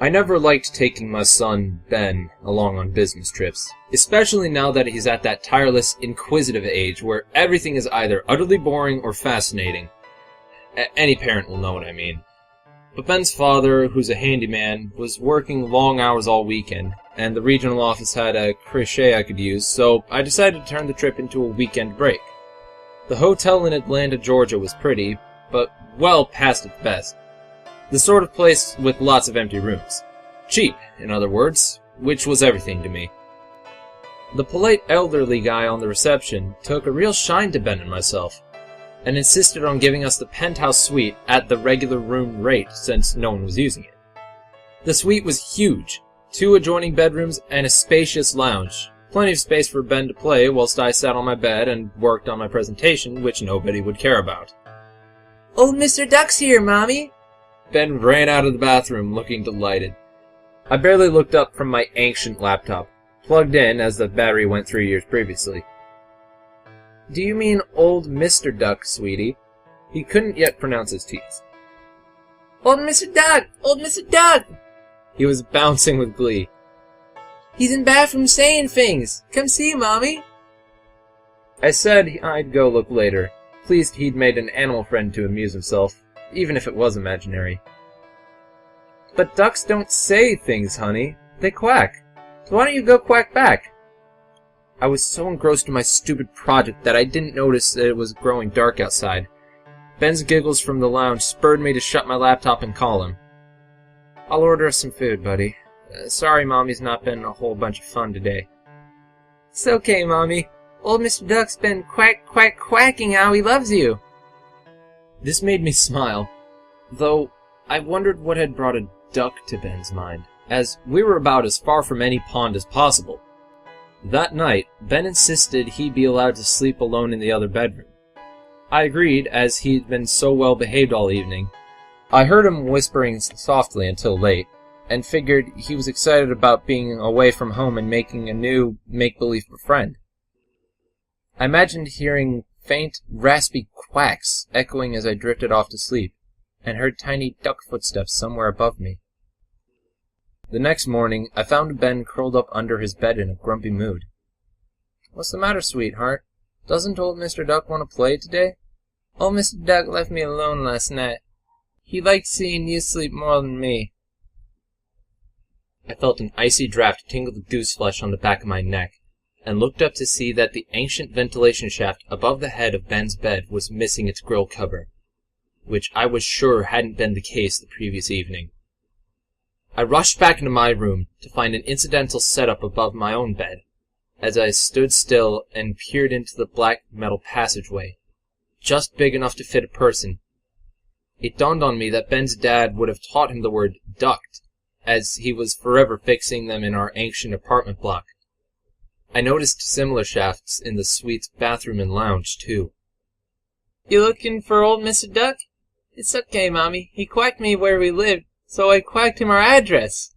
I never liked taking my son, Ben, along on business trips, especially now that he's at that tireless, inquisitive age where everything is either utterly boring or fascinating. Any parent will know what I mean. But Ben's father, who's a handyman, was working long hours all weekend, and the regional office had a crochet I could use, so I decided to turn the trip into a weekend break. The hotel in Atlanta, Georgia was pretty, but well past its best. The sort of place with lots of empty rooms. Cheap, in other words, which was everything to me. The polite elderly guy on the reception took a real shine to Ben and myself, and insisted on giving us the penthouse suite at the regular room rate since no one was using it. The suite was huge, 2 adjoining bedrooms and a spacious lounge, plenty of space for Ben to play whilst I sat on my bed and worked on my presentation, which nobody would care about. "Old Mr. Duck's here, Mommy!" Ben ran out of the bathroom looking delighted. I barely looked up from my ancient laptop, plugged in as the battery went 3 years previously. "Do you mean old Mr. Duck, sweetie?" He couldn't yet pronounce his T's. "Old Mr. Duck! Old Mr. Duck!" He was bouncing with glee. "He's in bathroom saying things. Come see, Mommy." I said I'd go look later, pleased he'd made an animal friend to amuse himself, even if it was imaginary. "But ducks don't say things, honey. They quack. So why don't you go quack back?" I was so engrossed in my stupid project that I didn't notice that it was growing dark outside. Ben's giggles from the lounge spurred me to shut my laptop and call him. "I'll order us some food, buddy. Sorry Mommy's not been a whole bunch of fun today." "It's okay, Mommy. Old Mr. Duck's been quacking how he loves you." This made me smile, though I wondered what had brought a duck to Ben's mind, as we were about as far from any pond as possible. That night, Ben insisted he'd be allowed to sleep alone in the other bedroom. I agreed, as he'd been so well behaved all evening. I heard him whispering softly until late, and figured he was excited about being away from home and making a new make-believe friend. I imagined hearing faint, raspy quacks echoing as I drifted off to sleep, and heard tiny duck footsteps somewhere above me. The next morning, I found Ben curled up under his bed in a grumpy mood. "What's the matter, sweetheart? Doesn't old Mr. Duck want to play today?" "Old Mr. Duck left me alone last night. He liked seeing you sleep more than me." I felt an icy draft tingle the goose flesh on the back of my neck, and looked up to see that the ancient ventilation shaft above the head of Ben's bed was missing its grill cover, which I was sure hadn't been the case the previous evening. I rushed back into my room to find an incidental setup above my own bed, as I stood still and peered into the black metal passageway, just big enough to fit a person. It dawned on me that Ben's dad would have taught him the word duct, as he was forever fixing them in our ancient apartment block. I noticed similar shafts in the suite's bathroom and lounge, too. "You looking for old Mr. Duck? It's okay, Mommy. He quacked me where we lived, so I quacked him our address."